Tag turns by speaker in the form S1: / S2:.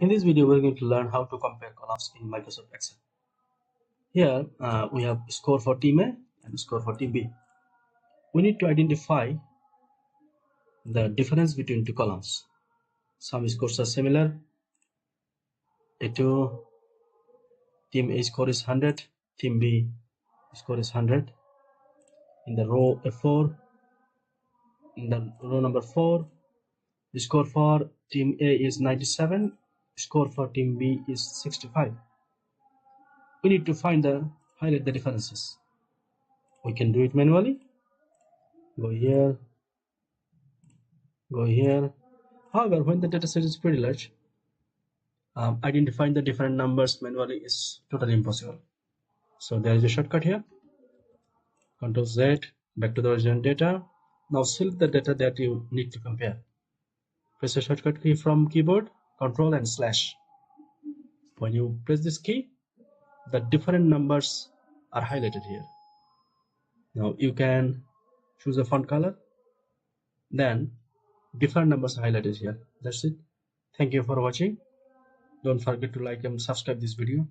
S1: In this video, we're going to learn how to compare columns in Microsoft Excel. Here, we have score for team A and score for team B. We need to identify the difference between two columns. Some scores are similar. A2, team A score is 100, team B score is 100. In the row A4, in the row number 4, the score for team A is 97, score for team B is 65. We need to highlight the differences. We can do it manually. Go here, go here. However, when the dataset is pretty large, identifying the different numbers manually is totally impossible. So there is a shortcut here. Ctrl Z, back to the original data. Now select the data that you need to compare. Press the shortcut key from keyboard, Ctrl and slash. When you press this key, the different numbers are highlighted here. Now you can choose a font color. Then different numbers are highlighted here. That's it. Thank you for watching. Don't forget to like and subscribe this video.